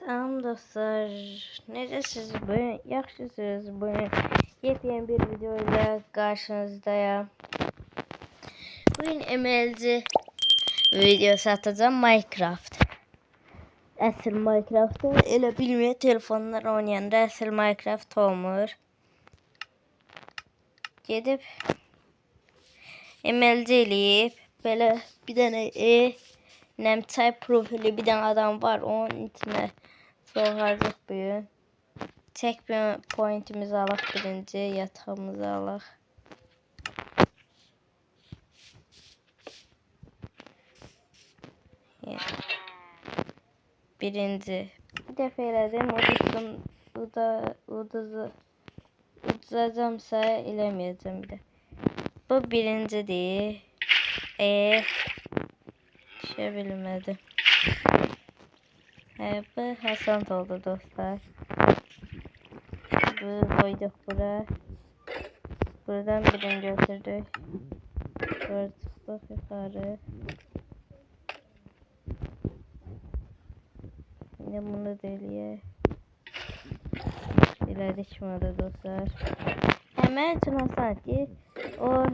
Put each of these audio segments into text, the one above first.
Salam dostlar. Necəsiniz bugün? Yaxşısınız bugün? Yepyeni bir video ile karşınızdayım. Bugün MLG videosu atacağım Minecraft. Əsl Minecraft'ı elə bilmir, telefonlar oynayanda əsl Minecraft olmur. Gedib MLG eləyib belə bir dənə Nemçay profili bir dənə adam var, onun içine soğarcıq bugün. Checkpointimizi alaq birinci, yatağımızı alaq. Birinci. Bir dəfə elədim, uduzacamsa eləməyəcəm bir də. Bu birincidir. Düşə bilmədim. Bu Hasan oldu dostlar. Bu koyduk bura. Buradan birini götürdük. Sonra çıktık yukarı. Şimdi bunu deliye. İleride çıkmadı dostlar. Hemen için Hasan ki o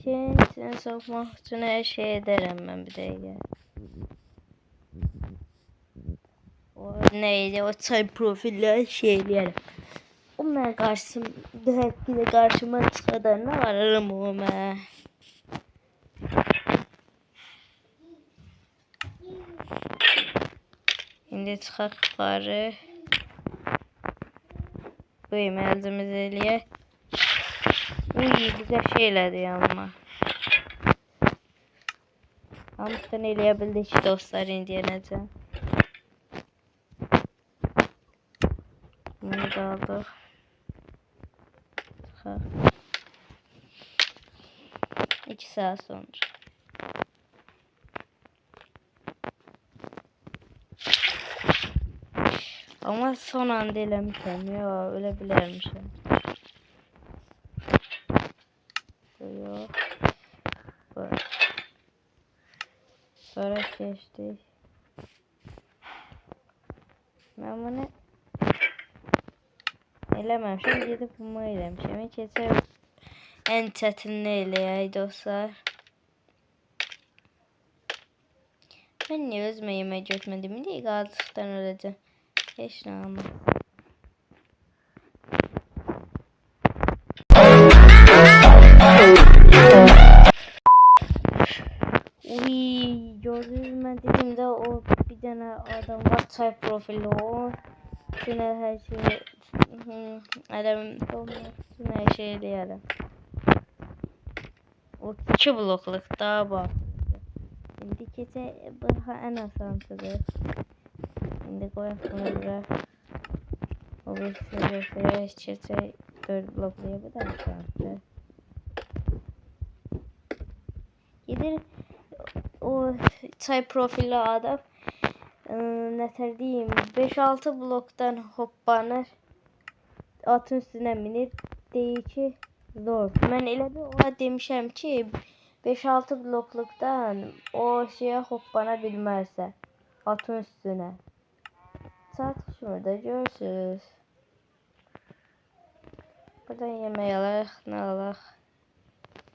şeyin içine sokmak için her şey ederim ben bir de. O neydi? O çay profiller şeylerim. Onlar karşıma çıkadan ne var ararım ona. Şimdi çıkak yukarı. Bu emeğimizi eleye. İyi güzel şeyler diyor ama. Hamıdan eleyebildik dostlar indiyeneceğim. Bunu da aldık. 2 saat sonra. Ama son anda eləmişəm ya, ölebilirmişim. Yok. Sonra geçtik. Ben bunu eləməmişəm, gedib bunu eləmişəm. Keçər en çətinini eləyək dostlar. Ben niye özümə yemək götürmədim? İndi qazıqdan öləcəm. Heç nə ama. Gördünüz mü dediğimde o bir tane adam var çay profili o. Yine her şey her şey diyelim. O 2 blokluk daha bak. Şimdi keçe bu en asansıdır. Şimdi koyalım bunu bırak. O bir sürü keçe 4 blokluya bu da asansır. Gidir o çay profili adam ne diyeyim 5-6 bloktan hoppanır atın üstüne minir deyir ki zor. Ben elə bir ona demişəm ki 5-6 blokluktan o şeye hoppana bilmezse atın üstüne. Çatışmada görürsünüz. Buradan yemeği alaq, ne alaq?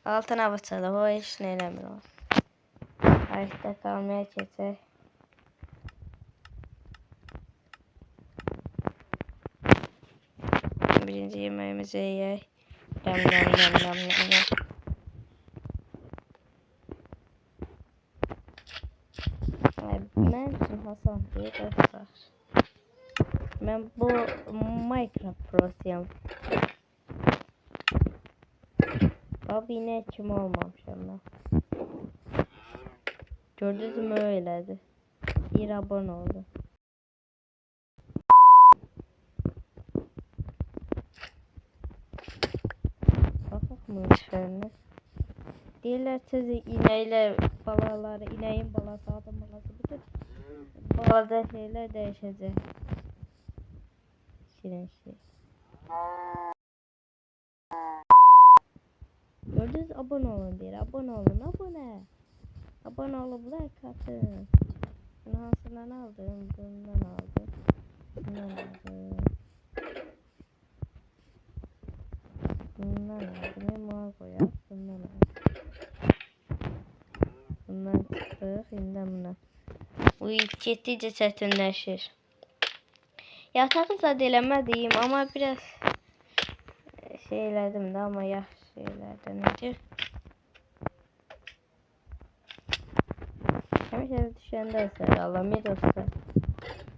Altına bıçalıq, o heç nə eləmir o. Ayakta kalmaya keçək. Birinci yemeğimizi yiyək. Yam. Mən üçün Hasan deyir dostlar. Mən bu Minecraft prosuyam. Abi yine kim olmamışam ben. Gördünüz mü öyledir. Bir abone oldu. Bakak mı işlerine? Deyirlər sizi ineğiyle balaları, ineğin balası, adam balası bütün balada şeyler değişecek. Şirin şey. Gördünüz abone olun diye. Abone olun. Abone olup like atın. Bunu hasılan aldım. Bundan aldım. Bunlar nerede? Bunlar nerede? Ne mor koyar? Bunlar nerede? Bundan çıxdıq, indi buna. Bu getdikcə çətinləşir. Yatağı zad eləmədiyim, amma biraz şey elədim də, amma yaxşı şeylərdən idi. Həmişə düşəndə əsər alam, dostlar.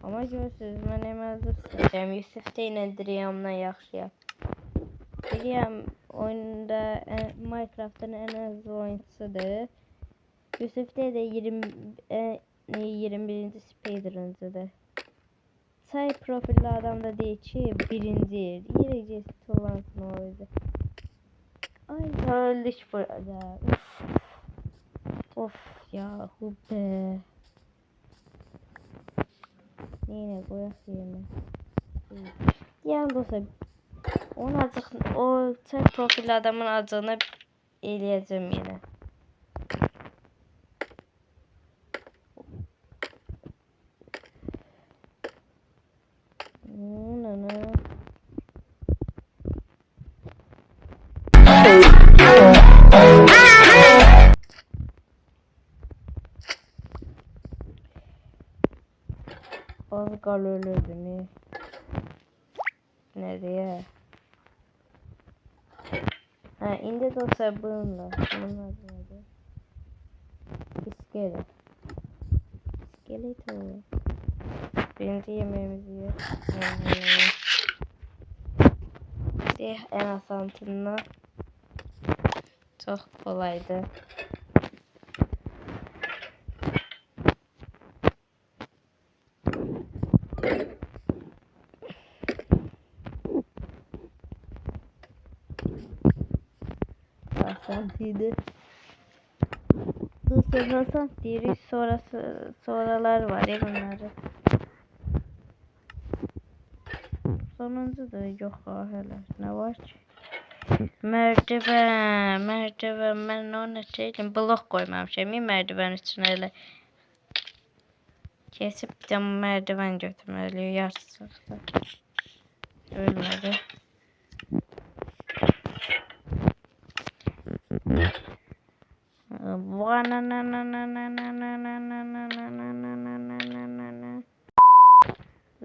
Amma görürsünüz, mən əməzdir seçəm. Yusuf da ilə Driyamla yaxşıyam. Driyam oyunda Minecraft'ın en az oyuncusudur. Yusuf da 21. speedruncudur. Say profilli adam da değil ki birinci yer. Yine geçti olansın oydu. Ay öldük burada. Of ya be. Yine koyak yerine. Yani dostlar onun acıq, o say profilli adamın acığını eləyəcəm yine. Az kal ölürdü mü? Ne diye? Ha indi dostlar bununla. Bunun adı nedir? İskelet. İskelet o. Birinci yemeğimizi yer. En asantından çok kolaydı. Asantıydı. Dostlar asant diyoruz. Sonralar var ya bunları. Sonuncu da yok hala. Ne var ki? Merdiven ben ona şeydim blok koymamışım. Merdiven üstüne öyle kesip de merdiven götürmeli yarısıkta. Ölmedi.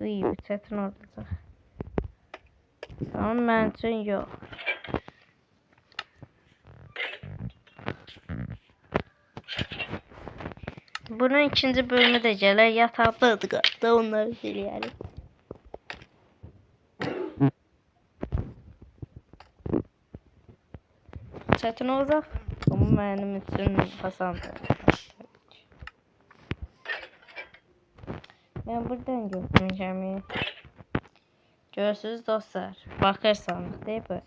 İyi bir çetin olacak. Tamam ben için yok. Bunun ikinci bölümü de gelir. Yataqdadır da onları eləyərik. Çətin olacaq. Amma mənim üçün asandır. Ben buradan götürmeyeceğim. Görürsünüz dostlar. Bakırsanız değil mi?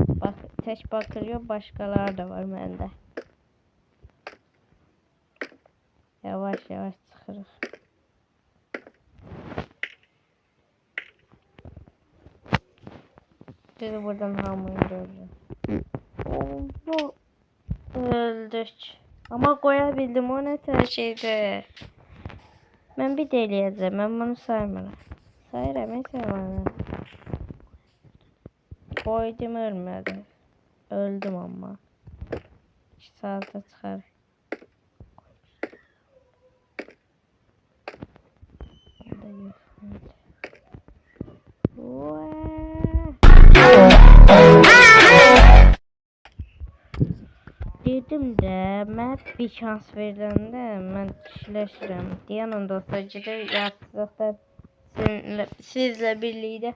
Bak, tek bakılıyor. Başkaları da var bende. Yavaş yavaş çıkırız. Biz buradan hamıyı görürüz. Oldu. Öldük. Ama koyabildim. O ne tər şeydi. Ben bir deliyeceğim. Ben bunu saymıram. Sayıram. Sayıram. Koydum ölmedi. Öldüm ama. 2 saate çıkar. Dedim de ben bir şans veriləndə ben kişiləşirəm. Diyanın dostlar gedib yatdıqda sizlə birlikdə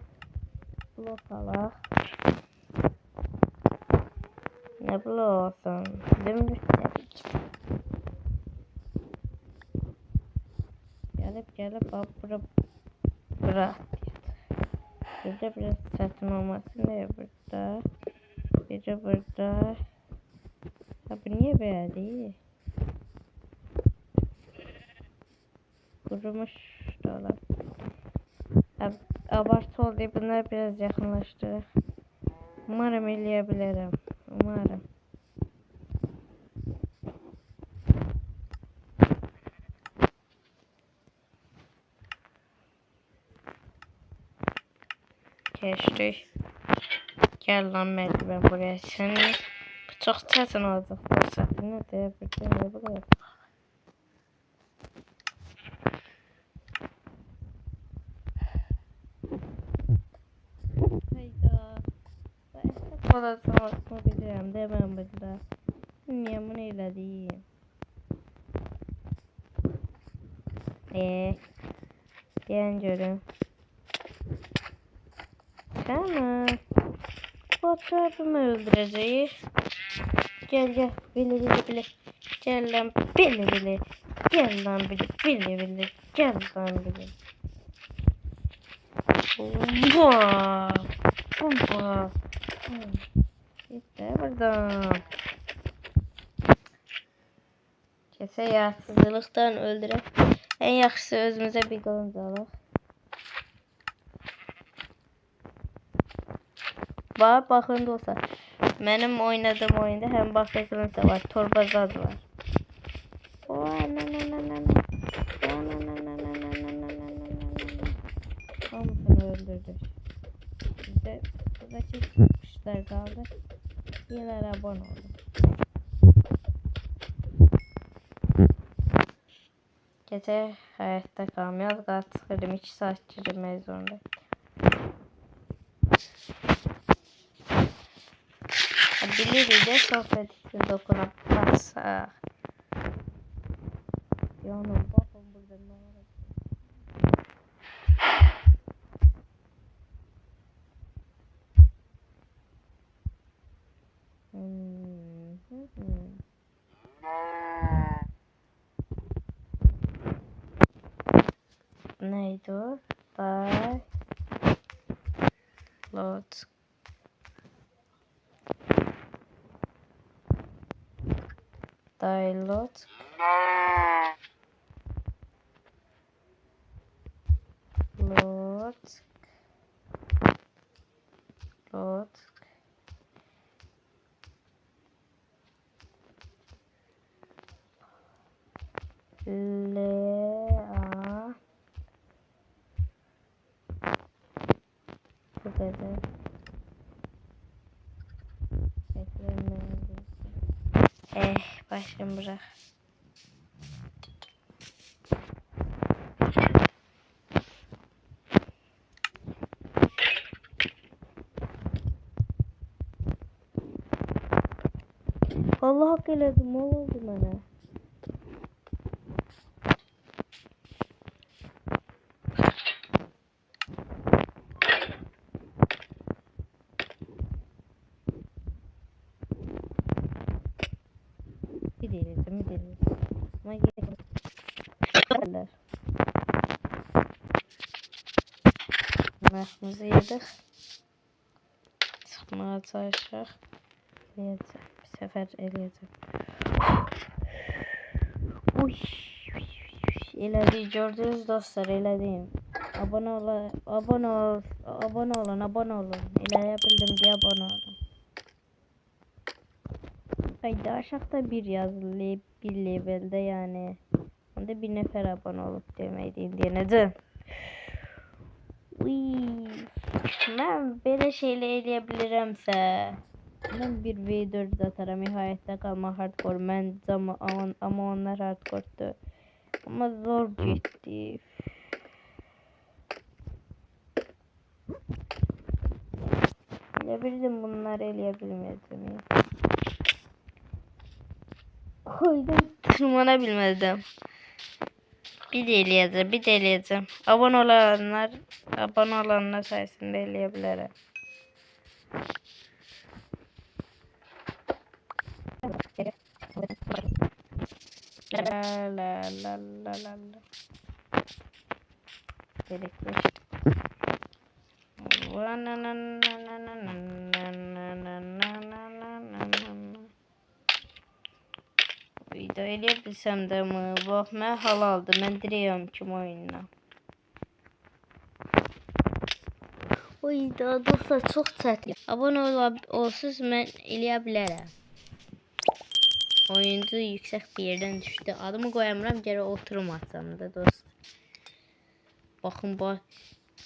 blok alaq. Ne blok olsun? Dümdüz gelip bura. Burada biraz çətin olmasın diye burada. Biri burada. Abi niye böyle değil? Kurumuş dolap. Abartı oldu. Bunları biraz yakınlaştırır. Umarım eleyebilirim. Umarım. Geçtik. Gel lan Melih, ben buraya. Seni çok çetin olacak. Ne de bir şey ne buraya. Hayda. Ben esnaf olacağımı biliyorum. Demem burada. Niye bunu elədim? Diyen görüm. Tamam. Fotoğrafımı öldüreceğiz. Gel. Bili. Gel lan bili. Gel lan bili. Gel lan bili. Bomba. İşte buradan. Kese yaratsızlıktan öldürək. En yaxşısı özümüze bir qılınc alaq. Baxın dostlar. Mənim oynadığım oyunda həm baxı qılınc da var. Torbazad var. Hamısını öldürdük. Bizde buradaki kuşlar kaldı. Yine abone olun. Gece hayatta kalmayız. Kalsın 2 saat yürümeyi zorunda. Biriyle sohbet için dokunup bassa. Yanım bakın burada ne var. Neydi o? Load. Load. Bu kadar. Başım bırak. Allah hak elədim, ne oldu mənə? Bir delirdim. Ama gelirler. Məhmimizi yedik. Çıxmağa çalışaq. Bir səfər eləyəcəm. Elədik, gördünüz dostlar, elədim. Abone olun. Eləyə bildim deyə abone olun. Hayda, aşağıda bir yazılı bir levelde yani. Onda bir nefer abone olup demeydi denedi. Ben böyle şeyle eleyebilirimse ben bir V4 atarım, hayatta kalma hardcore. Ben ama onlar hardcore'du. Ama zor gitti. Ne bildim, bunları eleyebilmezdim. Koydum, tırmanabilmezdim. Bir de eləyəcəm. Abone olanlar sayesinde eleyebilirim. La. Gerekli. Video eləyə də mi? Bax, mən halaldır. Mən dirəyəm kim oyununa. Oyda dostlar, çox çətin. Abone olsuz mən eləyə bilərəm. Oyuncu yüksək bir yerdən düşdü. Adımı qoyamıram, gərək oturum atsam da dostlar. Baxın,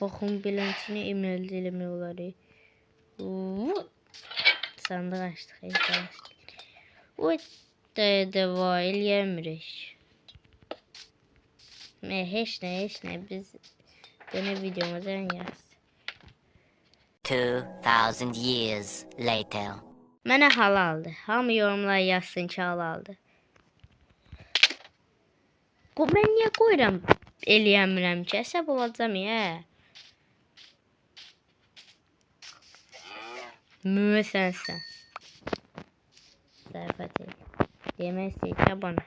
Bakın bilencini emerald eləmək olar. Sandık açtık. What da var eləyəmirik. Heç nə biz dönə videomuza yaz. 2000 years later. Mənə halaldır. Hamı yorumlara yazsın ki halaldır. Mən niyə qoyuram eləyəmirəm ki? Əsəb olacam ya. Müsənsən. Zərfət et. Demək istəyir ki bana.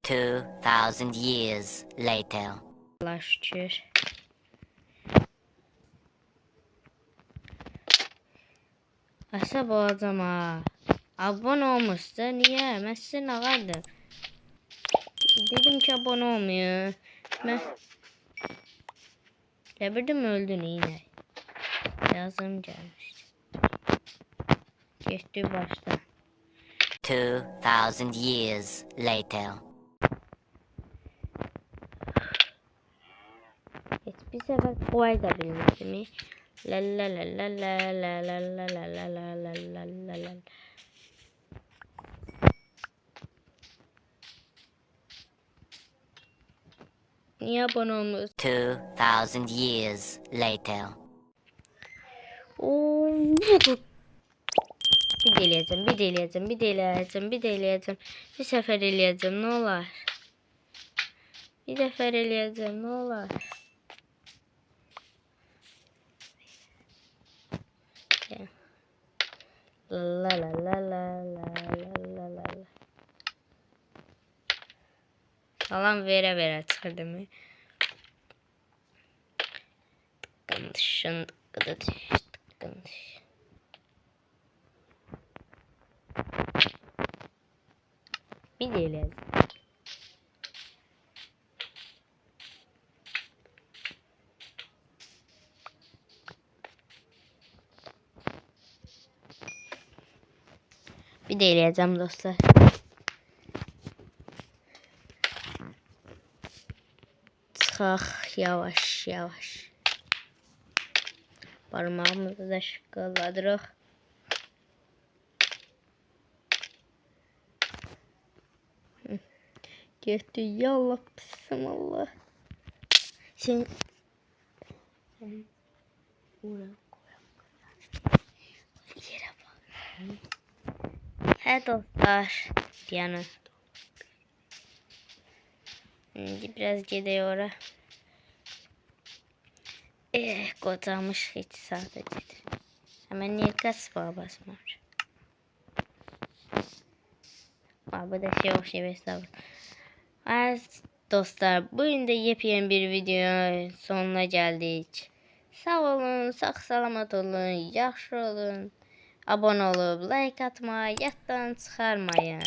Two 2000 years later. Allah şükür. Əsəb olacam ha. Abone olmuşsa niyə? Mən sizə nə qaldım? Dedim ki abone olmuyor. Mən... Bilirdim öldün yine. Yazım gelmişti. Geçti başta. 2000 years later. Bir sefer kolay da bilmiştim. La la la la la la la la la la la la la la. Niye abone olmuyorsun? 2000 years later. Bir deleyeceğim. Bir sefer eleyeceğim ne olur. Bir sefer eleyeceğim ne olur. La la la la la la la. Falan vere çıkardım. Tıkınışın tıkınış. Bir deleyeceğim. Bir deleyeceğim dostlar. Çıkaq yavaş yavaş. Parmağımızı da şıkkaladırıq. Getdi yallah pisim Allah. Sen yere bak. Hə dostlar. Yani biraz gedək ora. Qocamış hiç sadəcədir. Hemen niyə kasba basmır? Bu da şey hesabı. Evet dostlar, bugün de yepyeni bir videonun sonuna geldik. Sağ olun, sağ salamat olun, yaxşı olun. Abone olup like atmayı yaddan çıxarmayın.